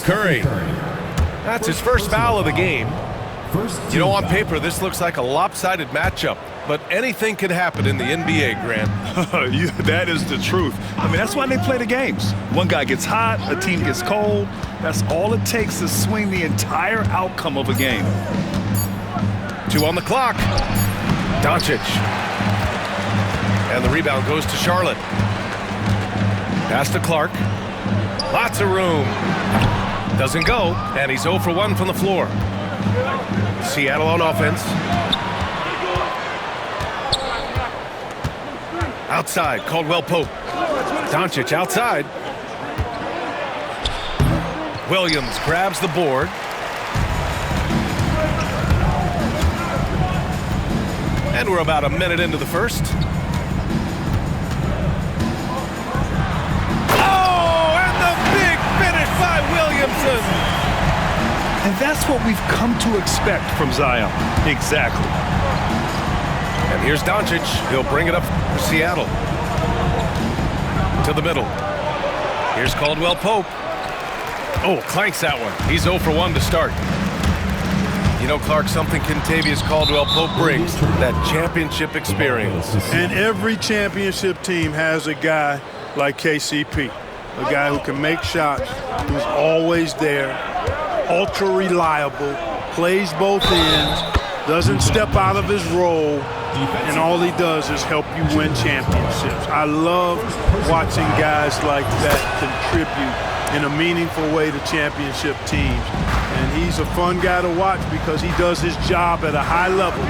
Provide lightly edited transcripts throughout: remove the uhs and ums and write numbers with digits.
Curry. That's his first foul of the game. You know, on paper, this looks like a lopsided matchup, but anything could happen in the NBA, Grant. That is the truth. I mean, that's why they play the games. One guy gets hot, a team gets cold. That's all it takes to swing the entire outcome of a game. 2 on the clock. Doncic. And the rebound goes to Charlotte. Pass to Clark. Lots of room. Doesn't go, and he's 0 for 1 from the floor. Seattle on offense. Outside, Caldwell Pope. Doncic outside. Williams grabs the board. And we're about a minute into the first. Oh, and the big finish by Williamson. And that's what we've come to expect from Zion. Exactly. And here's Doncic. He'll bring it up for Seattle. To the middle. Here's Caldwell Pope. Oh, clanks that one. He's 0 for 1 to start. You know, Clark, something Kentavious Caldwell Pope brings, that championship experience. And every championship team has a guy like KCP, a guy who can make shots, who's always there, ultra reliable, plays both ends, doesn't step out of his role, and all he does is help you win championships. I love watching guys like that contribute in a meaningful way to championship teams. And he's a fun guy to watch because he does his job at a high level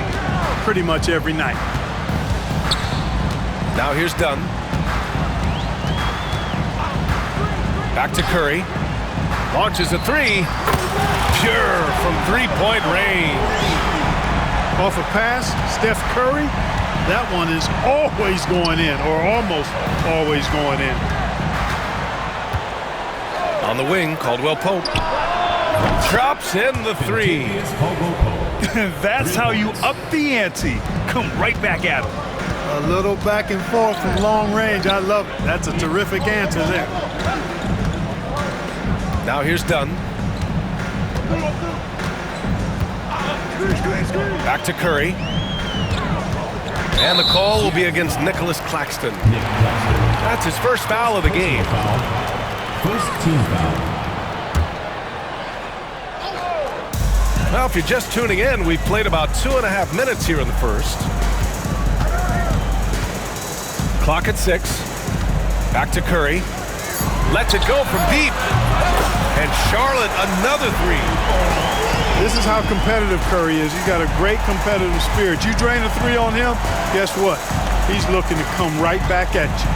pretty much every night. Now here's Dunn. Back to Curry. Launches a 3. Pure from three-point range. Off a pass, Steph Curry, that one is always going in, or almost always going in. On the wing, Caldwell Pope. Drops in the 3. That's how you up the ante. Come right back at him. A little back and forth from long range. I love it. That's a terrific answer there. Now here's Dunn. Back to Curry. And the call will be against Nicholas Claxton. That's his first foul of the game. First team foul. Well, if you're just tuning in, we've played about 2.5 minutes here in the first. Clock at 6. Back to Curry. Lets it go from deep. And Charlotte, another 3. This is how competitive Curry is. He's got a great competitive spirit. You drain a 3 on him, guess what? He's looking to come right back at you.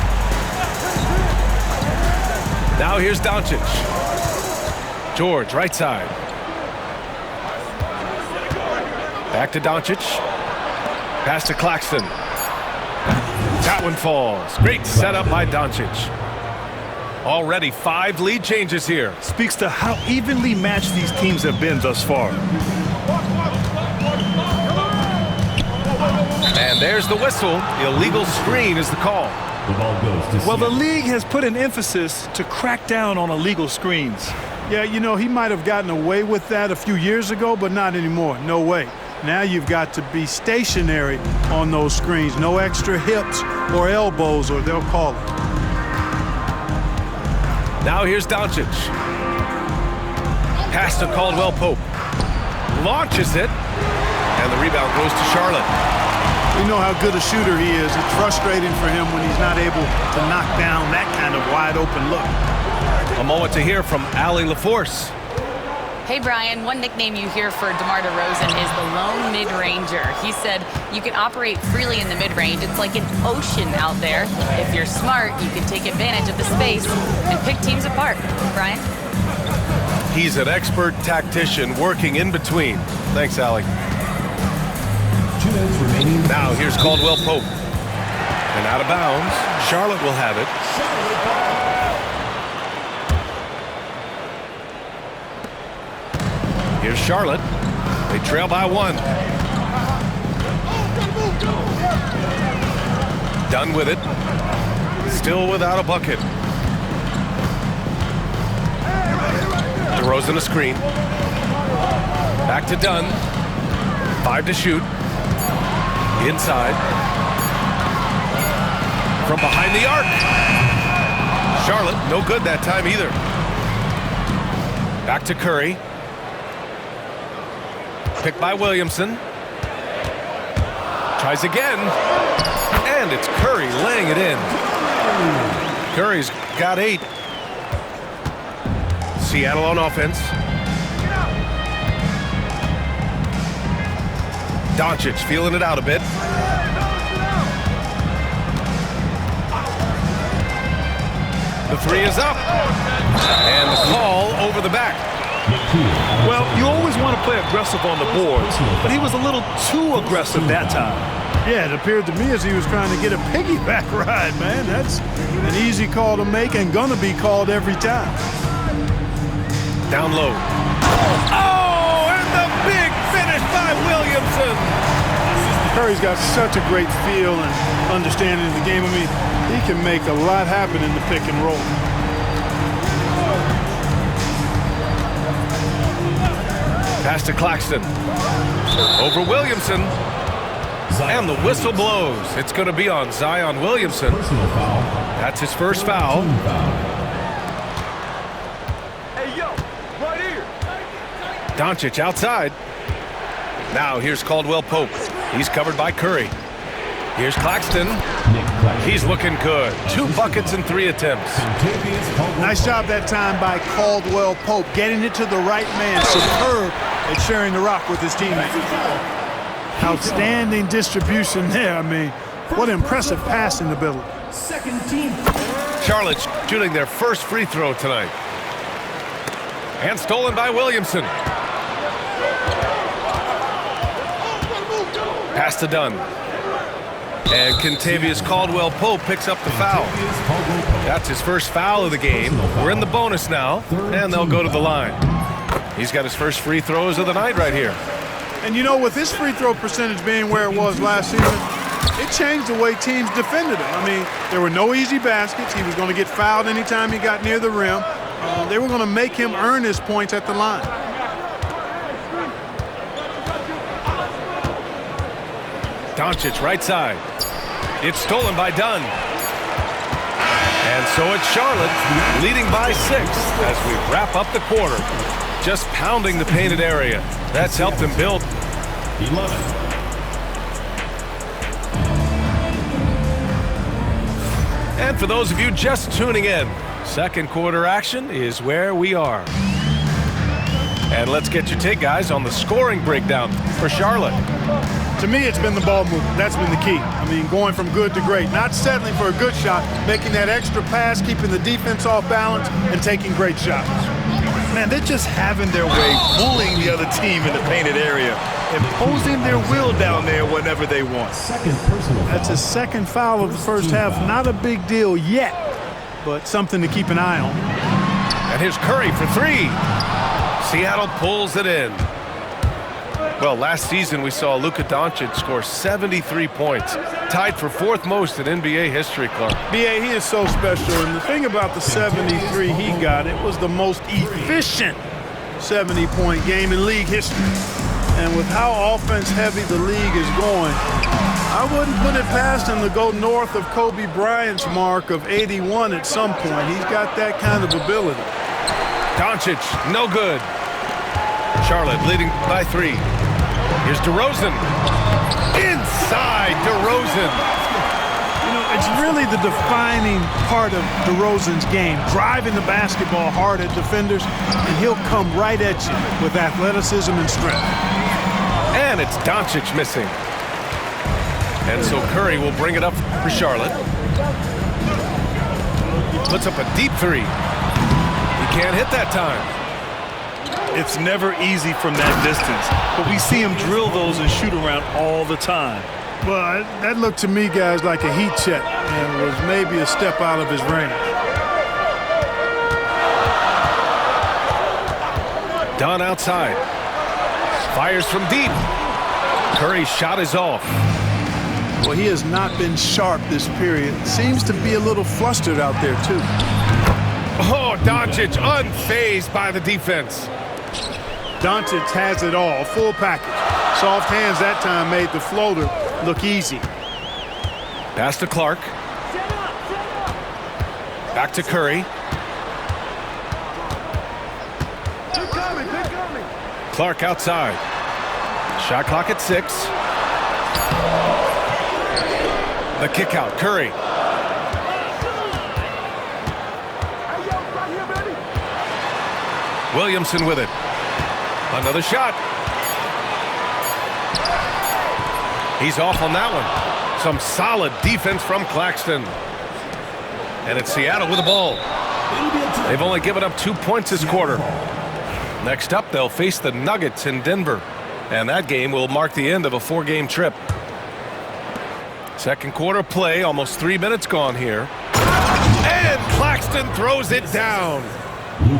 Now here's Doncic. George, right side. Back to Doncic. Pass to Claxton. That one falls. Great setup by Doncic. Already 5 lead changes here. Speaks to how evenly matched these teams have been thus far. And there's the whistle. Illegal screen is the call. The ball goes to Well, the Seattle. league has put an emphasis to crack down on illegal screens. Yeah, you know, he might have gotten away with that a few years ago, but not anymore. No way. Now you've got to be stationary on those screens. No extra hips or elbows, or they'll call it. Now here's Doncic. Pass to Caldwell Pope. Launches it. And the rebound goes to Charlotte. We know how good a shooter he is. It's frustrating for him when he's not able to knock down that kind of wide open look. A moment to hear from Allie LaForce. Hey, Brian, one nickname you hear for DeMar DeRozan is the lone mid-ranger. He said you can operate freely in the mid-range. It's like an ocean out there. If you're smart, you can take advantage of the space and pick teams apart. Brian? He's an expert tactician working in between. Thanks, Allie. 2 minutes remaining. Now here's Caldwell Pope. And out of bounds. Charlotte will have it. Here's Charlotte. They trail by 1. Done with it. Still without a bucket. Throws in a screen. Back to Dunn. 5 to shoot. Inside. From behind the arc. Charlotte, no good that time either. Back to Curry. Picked by Williamson. Tries again. And it's Curry laying it in. Curry's got 8. Seattle on offense. Doncic feeling it out a bit. The 3 is up. And the call over the back. Well, you always want to play aggressive on the boards, but he was a little too aggressive that time. Yeah, it appeared to me as he was trying to get a piggyback ride, man. That's an easy call to make and gonna be called every time. Down low. Oh, and the big finish by Williamson. Curry's got such a great feel and understanding of the game. I mean, he can make a lot happen in the pick and roll. Pass to Claxton. Over Williamson. And the whistle blows. It's going to be on Zion Williamson. Personal foul. That's his first foul. Team foul. Hey, yo, right here. Doncic outside. Now here's Caldwell Pope. He's covered by Curry. Here's Claxton. He's looking good. 2 buckets and 3 attempts. Nice job that time by Caldwell Pope, getting it to the right man. Superb at sharing the rock with his teammates. Outstanding distribution there. I mean, what impressive passing ability. Second team. Charlotte shooting their first free throw tonight. And stolen by Williamson. Pass to Dunn. And Kentavious Caldwell Pope picks up the foul. That's his first foul of the game. We're in the bonus now, and they'll go to the line. He's got his first free throws of the night right here. And you know, with his free throw percentage being where it was last season, it changed the way teams defended him. I mean, there were no easy baskets. He was going to get fouled anytime he got near the rim. They were going to make him earn his points at the line. Doncic right side. It's stolen by Dunn. And so it's Charlotte leading by 6 as we wrap up the quarter. Just pounding the painted area. That's helped them build. 11. And for those of you just tuning in, second quarter action is where we are. And let's get your take, guys, on the scoring breakdown for Charlotte. To me, it's been the ball movement. That's been the key. I mean, going from good to great. Not settling for a good shot, making that extra pass, keeping the defense off balance, and taking great shots. Man, they're just having their way, bullying the other team in the painted area, imposing their will down there whenever they want. Second personal foul. That's his second foul of the first half. Not a big deal yet, but something to keep an eye on. And here's Curry for 3. Seattle pulls it in. Well, last season we saw Luka Doncic score 73 points, tied for 4th most in NBA history, Clark. B.A., he is so special, and the thing about the 73 he got, it was the most efficient 70-point game in league history. And with how offense-heavy the league is going, I wouldn't put it past him to go north of Kobe Bryant's mark of 81 at some point. He's got that kind of ability. Doncic, no good. Charlotte leading by 3. Here's DeRozan. Inside DeRozan. You know, it's really the defining part of DeRozan's game, driving the basketball hard at defenders, and he'll come right at you with athleticism and strength. And it's Doncic missing. And so Curry will bring it up for Charlotte. He puts up a deep 3. He can't hit that time. It's never easy from that distance, but we see him drill those and shoot around all the time. Well, that looked to me, guys, like a heat check and was maybe a step out of his range. Dunn outside. Fires from deep. Curry's shot is off. Well, he has not been sharp this period. Seems to be a little flustered out there, too. Oh, Doncic unfazed by the defense. Doncic has it all, full package. Soft hands that time made the floater look easy. Pass to Clark. Back to Curry. Clark outside. Shot clock at 6. The kick out. Curry. Williamson with it. Another shot. He's off on that one. Some solid defense from Claxton. And it's Seattle with the ball. They've only given up 2 points this quarter. Next up, they'll face the Nuggets in Denver. And that game will mark the end of a 4-game trip. Second quarter play, almost 3 minutes gone here. And Claxton throws it down.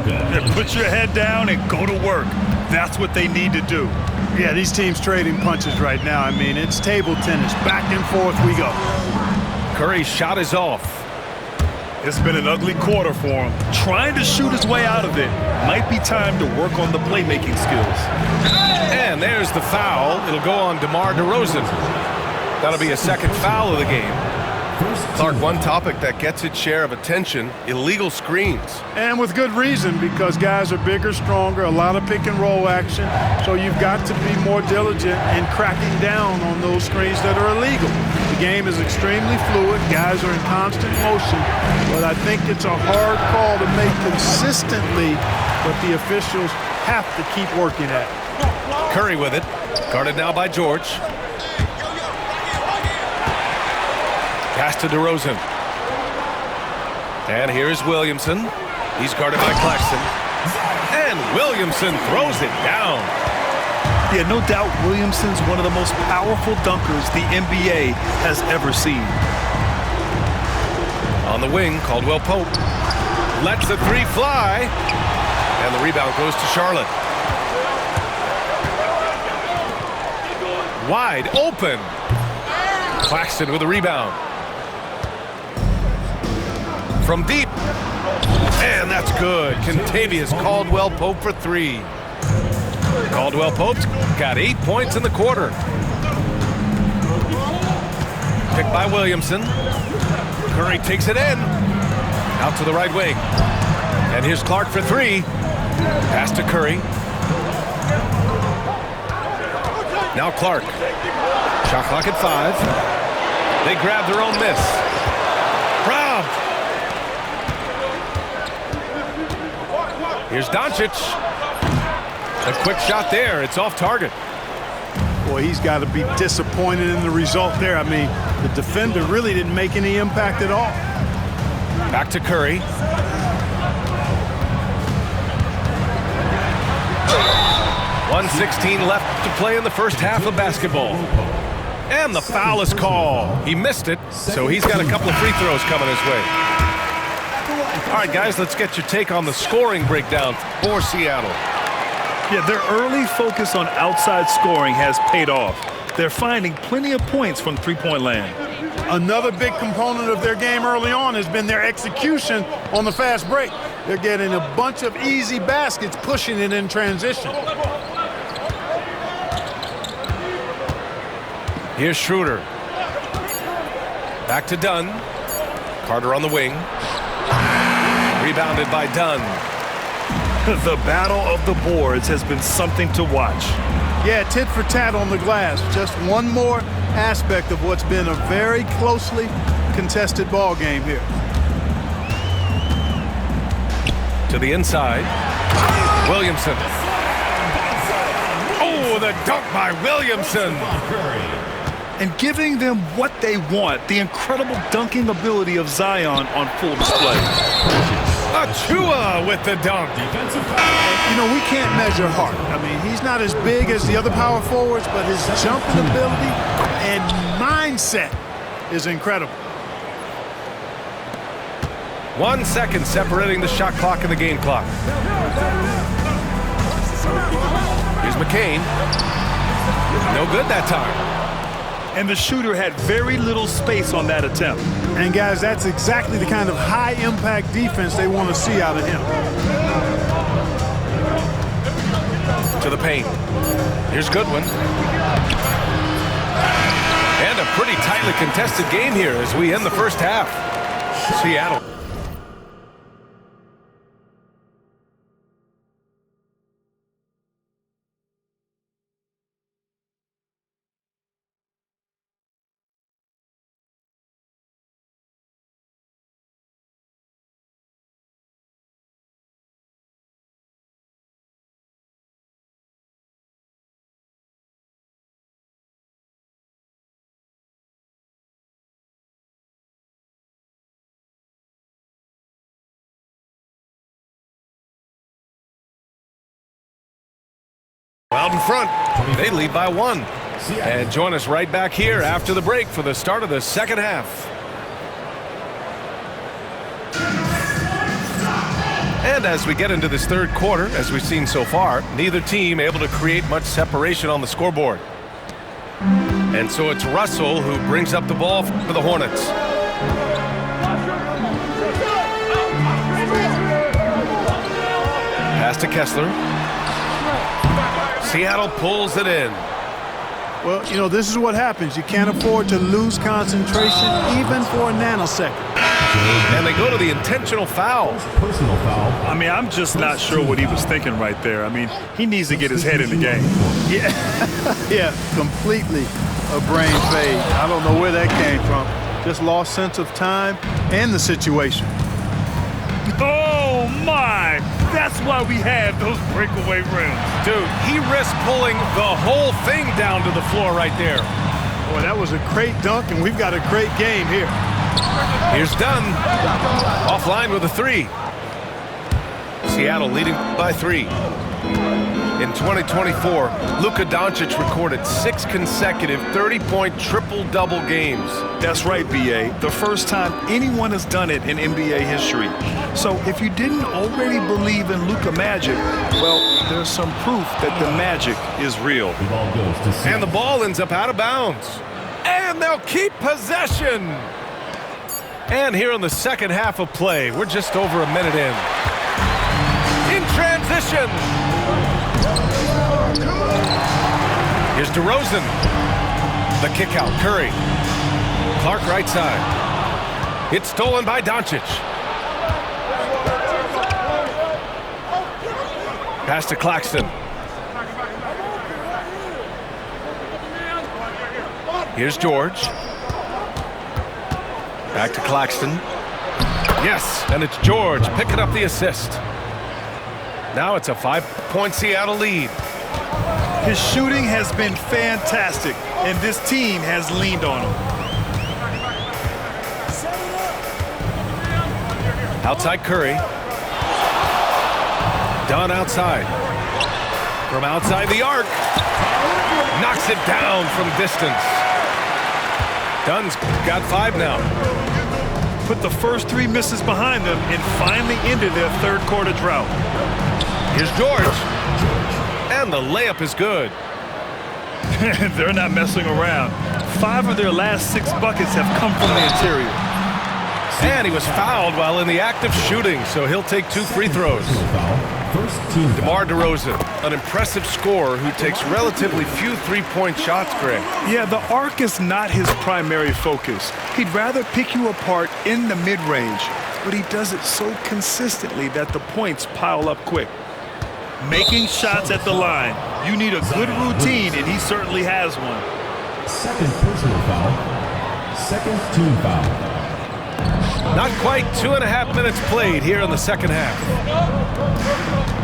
Yeah, put your head down and go to work. That's what they need to do. Yeah, these teams trading punches right now. I mean, it's table tennis. Back and forth we go. Curry's shot is off. It's been an ugly quarter for him. Trying to shoot his way out of it. Might be time to work on the playmaking skills. And there's the foul. It'll go on DeMar DeRozan. That'll be a second foul of the game. Clark, one topic that gets its share of attention, illegal screens. And with good reason, because guys are bigger, stronger, a lot of pick and roll action. So you've got to be more diligent in cracking down on those screens that are illegal. The game is extremely fluid. Guys are in constant motion. But I think it's a hard call to make consistently, but the officials have to keep working at it. Curry with it. Guarded now by George. Pass to DeRozan. And here's Williamson. He's guarded by Claxton. And Williamson throws it down. Yeah, no doubt Williamson's one of the most powerful dunkers the NBA has ever seen. On the wing, Caldwell Pope lets the three fly. And the rebound goes to Charlotte. Wide open. Claxton with the rebound. From deep. And that's good. Contavious Caldwell Pope for 3. Caldwell Pope's got 8 points in the quarter. Picked by Williamson. Curry takes it in. Out to the right wing. And here's Clark for 3. Pass to Curry. Now Clark. Shot clock at 5. They grab their own miss. Robbed. Here's Doncic. A quick shot there. It's off target. Boy, he's got to be disappointed in the result there. I mean, the defender really didn't make any impact at all. Back to Curry. .116 left to play in the first half of basketball. And the foul is called. He missed it, so he's got a couple of free throws coming his way. All right, guys, let's get your take on the scoring breakdown for Seattle. Yeah, their early focus on outside scoring has paid off. They're finding plenty of points from three-point land. Another big component of their game early on has been their execution on the fast break. They're getting a bunch of easy baskets, pushing it in transition. Here's Schroeder. Back to Dunn. Carter on the wing. Rebounded by Dunn. The battle of the boards has been something to watch. Yeah, tit for tat on the glass. Just one more aspect of what's been a very closely contested ball game here. To the inside. Williamson. Oh, the dunk by Williamson. And giving them what they want, the incredible dunking ability of Zion on full display. Achua with the dunk. You know, we can't measure heart. I mean, he's not as big as the other power forwards, but his jumping ability and mindset is incredible. 1 second separating the shot clock and the game clock. Here's McCain. No good that time. And the shooter had very little space on that attempt. And guys, that's exactly the kind of high-impact defense they want to see out of him. To to the paint. Here's Goodwin. And a pretty tightly contested game here as we end the first half. Seattle. Out in front, they lead by 1. And join us right back here after the break for the start of the second half. And as we get into this third quarter, as we've seen so far, neither team able to create much separation on the scoreboard. And so it's Russell who brings up the ball for the Hornets. Pass to Kessler. Seattle pulls it in. Well, you know, this is what happens. You can't afford to lose concentration even for a nanosecond. And they go to the intentional foul. Personal foul. I mean, I'm just not sure what he was thinking right there. I mean, he needs to get his head in the game. Yeah, yeah, completely a brain fade. I don't know where that came from. Just lost sense of time and the situation. Oh, my! That's why we have those breakaway rims. Dude, he risked pulling the whole thing down to the floor right there. Boy, that was a great dunk, and we've got a great game here. Here's Dunn. Offline with a 3. Seattle leading by 3. In 2024, Luka Doncic recorded 6 consecutive 30-point triple-double games. That's right, B.A. The first time anyone has done it in NBA history. So if you didn't already believe in Luka magic, well, there's some proof that the magic is real. The ball goes to Seattle. And the ball ends up out of bounds. And they'll keep possession. And here in the second half of play, we're just over a minute in. In transition. Here's DeRozan. The kick out. Curry. Clark right side. It's stolen by Doncic. Pass to Claxton. Here's George. Back to Claxton. Yes, and it's George picking up the assist. Now it's a 5-point Seattle lead. His shooting has been fantastic, and this team has leaned on him. Outside Curry. Dunn outside. From outside the arc. Knocks it down from distance. Dunn's got 5 now. Put the first 3 misses behind them and finally ended their third quarter drought. Here's George. And the layup is good. They're not messing around. 5 of their last 6 buckets have come from the interior. And he was fouled while in the act of shooting, so he'll take 2 free throws. First team foul. DeMar DeRozan, an impressive scorer who takes relatively few three-point shots, Greg. Yeah, the arc is not his primary focus. He'd rather pick you apart in the mid-range, but he does it so consistently that the points pile up quick. Making shots at the line. You need a good routine, and he certainly has one. Second personal foul. Second team foul. Not quite 2.5 minutes played here in the second half.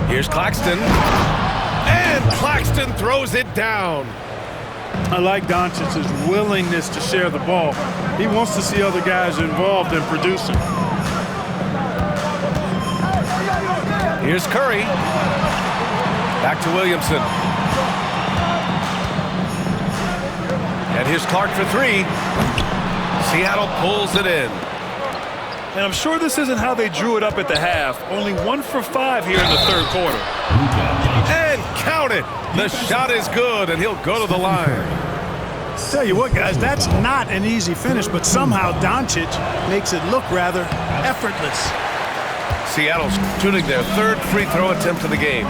Here's Claxton. And Claxton throws it down. I like Doncic's willingness to share the ball. He wants to see other guys involved in producing. Here's Curry. Back to Williamson. And here's Clark for 3. Seattle pulls it in. And I'm sure this isn't how they drew it up at the half. Only 1 for 5 here in the third quarter. And count it. The shot is good, and he'll go to the line. Tell you what, guys, that's not an easy finish, but somehow Doncic makes it look rather effortless. Seattle's shooting their third free throw attempt of the game.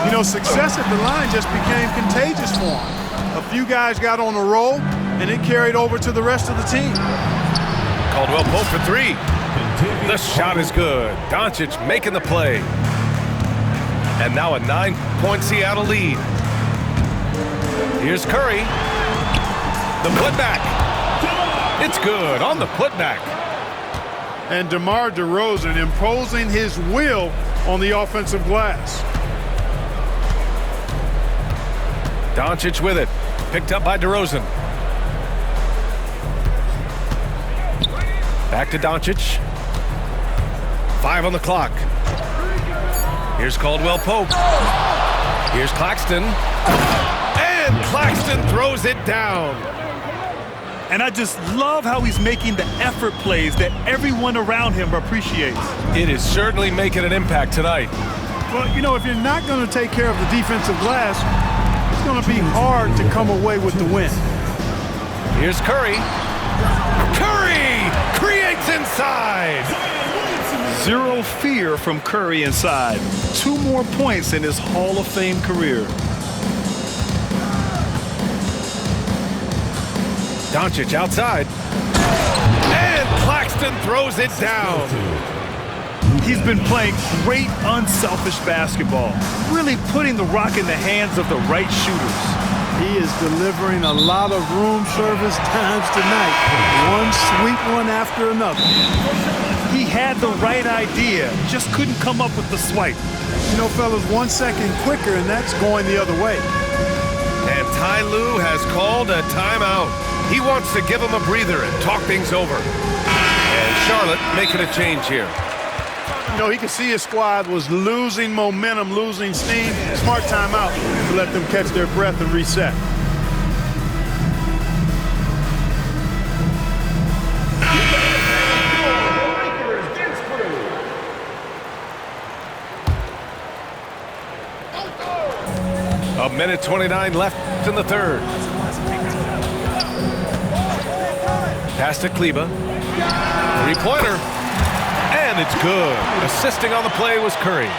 You know, success at the line just became contagious for him. A few guys got on a roll, and it carried over to the rest of the team. Caldwell Pope for three. The shot is good. Doncic making the play. And now a 9-point Seattle lead. Here's Curry. The putback. It's good on the putback. And DeMar DeRozan imposing his will on the offensive glass. Doncic with it. Picked up by DeRozan. Back to Doncic. 5 on the clock. Here's Caldwell Pope. Here's Claxton. And Claxton throws it down. And I just love how he's making the effort plays that everyone around him appreciates. It is certainly making an impact tonight. Well, you know, if you're not going to take care of the defensive glass, it's going to be hard to come away with the win. Here's Curry. Curry creates inside. Zero fear from Curry inside. 2 more points in his Hall of Fame career. Doncic outside. And Claxton throws it down. He's been playing great unselfish basketball, really putting the rock in the hands of the right shooters. He is delivering a lot of room service times tonight. One sweet one after another. He had the right idea, just couldn't come up with the swipe. You know, fellas, 1 second quicker, and that's going the other way. And Ty Lue has called a timeout. He wants to give him a breather and talk things over. And Charlotte making a change here. You know, he could see his squad was losing momentum, losing steam. Smart timeout to let them catch their breath and reset. A minute 29 left in the third. Pass to Kleba. Three-pointer. And it's good. Assisting on the play was Curry.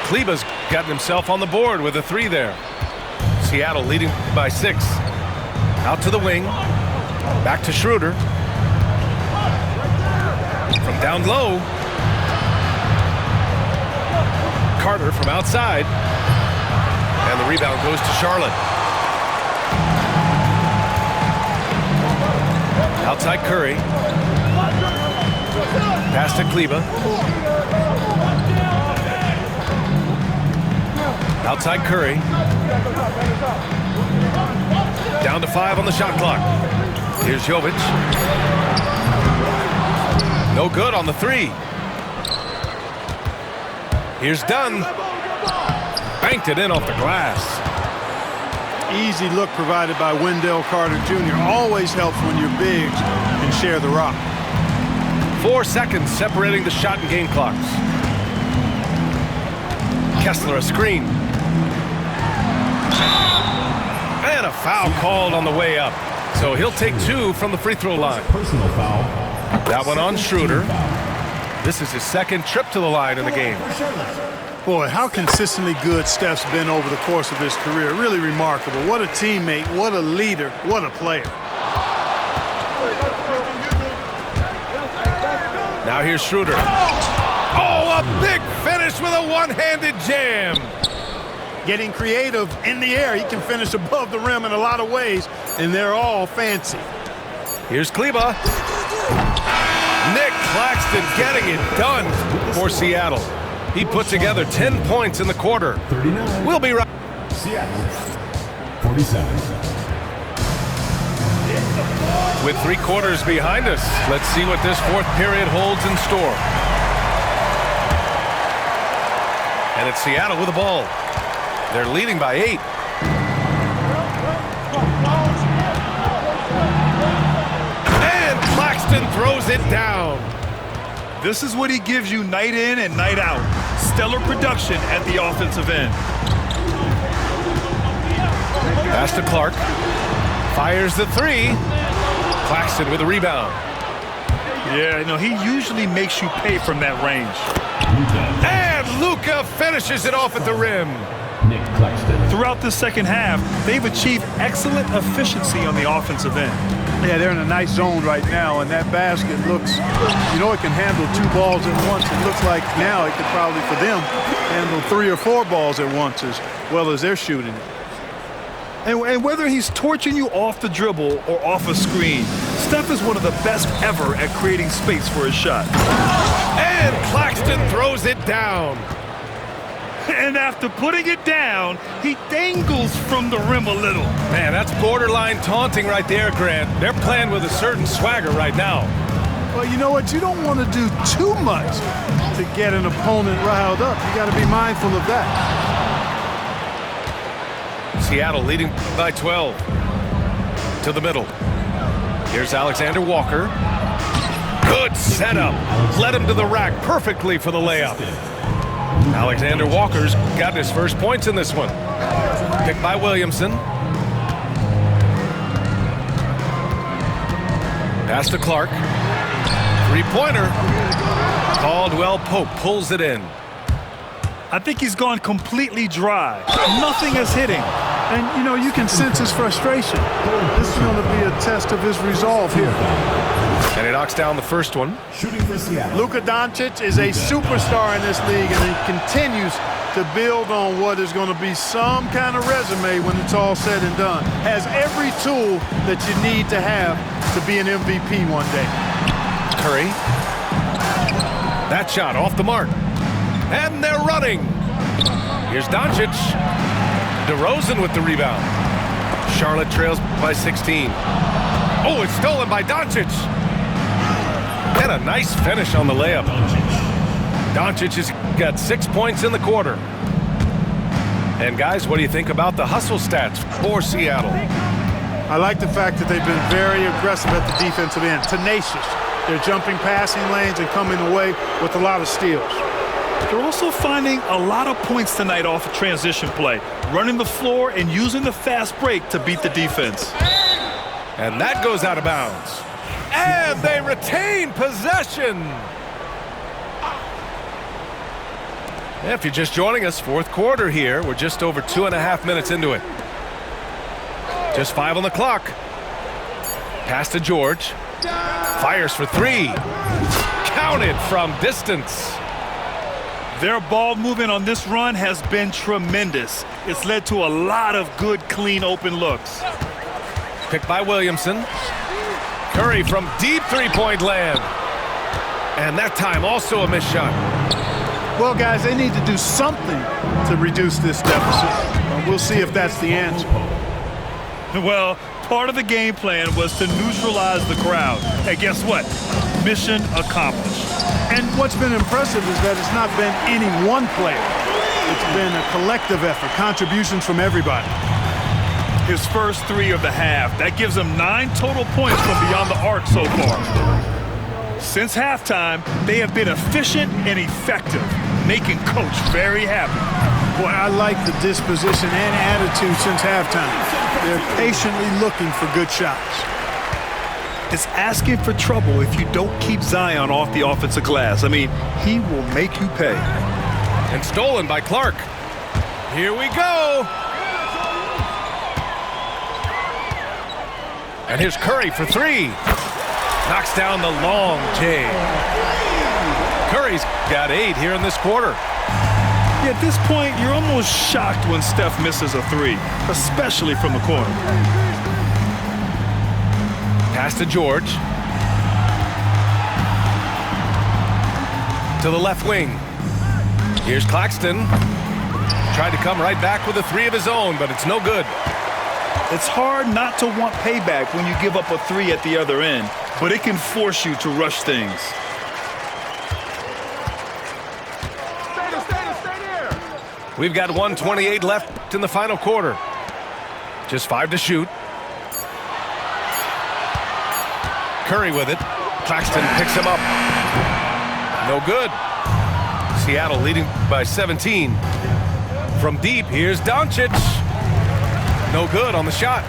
Kleba's gotten himself on the board with a 3 there. Seattle leading by 6. Out to the wing. Back to Schroeder. From down low. Carter from outside. And the rebound goes to Charlotte. Outside Curry. Pass to Kleba. Outside Curry. Down to 5 on the shot clock. Here's Jovic. No good on the 3. Here's Dunn. Banked it in off the glass. Easy look provided by Wendell Carter Jr. Always helps when your bigs can share the rock. 4 seconds separating the shot and game clocks. Kessler a screen. And a foul called on the way up. So he'll take 2 from the free throw line. Personal foul. That one on Schroeder. This is his second trip to the line in the game. Boy, how consistently good Steph's been over the course of his career. Really remarkable. What a teammate, what a leader, what a player. Now here's Schroeder. Oh, a big finish with a one-handed jam. Getting creative in the air. He can finish above the rim in a lot of ways, and they're all fancy. Here's Kleba. Nick Claxton getting it done for Seattle. He put together 10 points in the quarter. 39. We'll be right. Seattle. 47. With 3 quarters behind us, let's see what this 4th period holds in store. And it's Seattle with the ball. They're leading by 8. And Claxton throws it down. This is what he gives you night in and night out. Stellar production at the offensive end. Pass to Clark. Fires the 3. Claxton with a rebound. Yeah, he usually makes you pay from that range. And Luka finishes it off at the rim. Nick Claxton. Throughout the second half, they've achieved excellent efficiency on the offensive end. Yeah, they're in a nice zone right now, and that basket looks, it can handle 2 balls at once. It looks like now it could probably, for them, handle 3 or 4 balls at once as well as they're shooting it. And whether he's torching you off the dribble or off a screen, Steph is one of the best ever at creating space for his shot. And Claxton throws it down. And after putting it down, he dangles from the rim a little. Man, that's borderline taunting right there, Grant. They're playing with a certain swagger right now. Well, you know what? You don't want to do too much to get an opponent riled up. You got to be mindful of that. Seattle leading by 12. To the middle. Here's Alexander Walker. Good setup. Led him to the rack perfectly for the layup. Alexander Walker's got his first points in this one. Picked by Williamson. Pass to Clark. Three-pointer. Caldwell Pope pulls it in. I think he's gone completely dry. Nothing is hitting. And, you can sense his frustration. This is going to be a test of his resolve here. And he knocks down the first one. Shooting for Seattle. Luka Doncic is a superstar in this league, and he continues to build on what is going to be some kind of resume when it's all said and done. Has every tool that you need to have to be an MVP one day. Curry. That shot off the mark. And they're running. Here's Doncic. DeRozan with the rebound. Charlotte trails by 16. Oh, it's stolen by Doncic. And a nice finish on the layup. Doncic has got 6 points in the quarter. And guys, what do you think about the hustle stats for Seattle? I like the fact that they've been very aggressive at the defensive end. Tenacious. They're jumping passing lanes and coming away with a lot of steals. They're also finding a lot of points tonight off of transition play, running the floor and using the fast break to beat the defense. And that goes out of bounds. And they retain possession. If you're just joining us, fourth quarter here. We're just over 2.5 minutes into it. Just 5 on the clock. Pass to George. Fires for 3. Counted from distance. Their ball movement on this run has been tremendous. It's led to a lot of good, clean, open looks. Picked by Williamson. Curry from deep three-point land. And that time also a missed shot. Well, guys, they need to do something to reduce this deficit. We'll see if that's the answer. Well, part of the game plan was to neutralize the crowd. And guess what? Mission accomplished. And what's been impressive is that it's not been any one player. It's been a collective effort, contributions from everybody. His first 3 of the half. That gives him 9 total points from beyond the arc so far. Since halftime, they have been efficient and effective, making Coach very happy. Boy, I like the disposition and attitude since halftime. They're patiently looking for good shots. It's asking for trouble if you don't keep Zion off the offensive glass. I mean, he will make you pay. And stolen by Clark. Here we go. And here's Curry for 3. Knocks down the long J. Curry's got 8 here in this quarter. Yeah, at this point, you're almost shocked when Steph misses a 3, especially from the corner. Pass to George. To the left wing. Here's Claxton. Tried to come right back with a 3 of his own, but it's no good. It's hard not to want payback when you give up a 3 at the other end, but it can force you to rush things. We've got 1:28 left in the final quarter. Just 5 to shoot. Curry with it. Claxton picks him up. No good. Seattle leading by 17. From deep, here's Doncic. No good on the shot.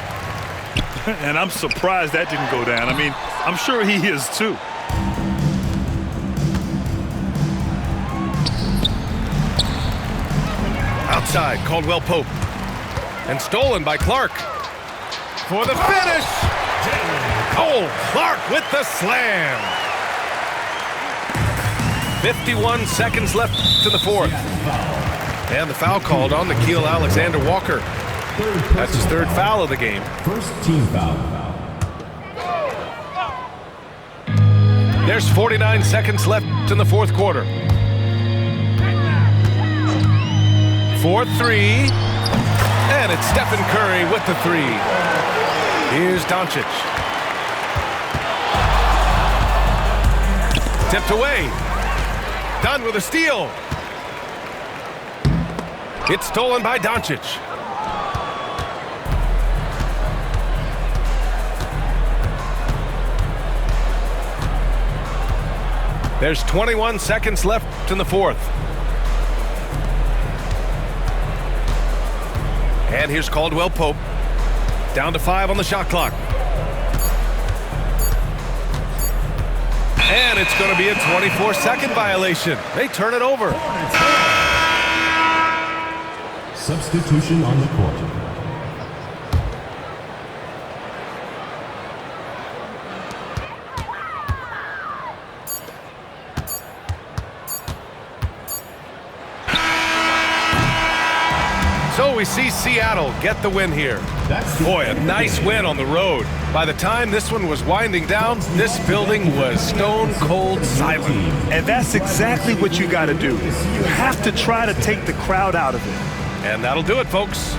And I'm surprised that didn't go down. I mean, I'm sure he is too. side, Caldwell Pope. And stolen by Clark. For the finish! Oh, Clark with the slam! 51 seconds left to the fourth. And the foul called on Nikhil Alexander Walker. That's his third foul of the game. First team foul. There's 49 seconds left in the fourth quarter. 4-3. And it's Stephen Curry with the three. Here's Doncic. Tipped away. Done with a steal. It's stolen by Doncic. There's 21 seconds left in the fourth. And here's Caldwell Pope. Down to 5 on the shot clock. And it's going to be a 24-second violation. They turn it over. Substitution on the court. So we see Seattle get the win here. Boy, a nice win on the road. By the time this one was winding down, this building was stone cold silent. And that's exactly what you got to do. You have to try to take the crowd out of it. And that'll do it, folks.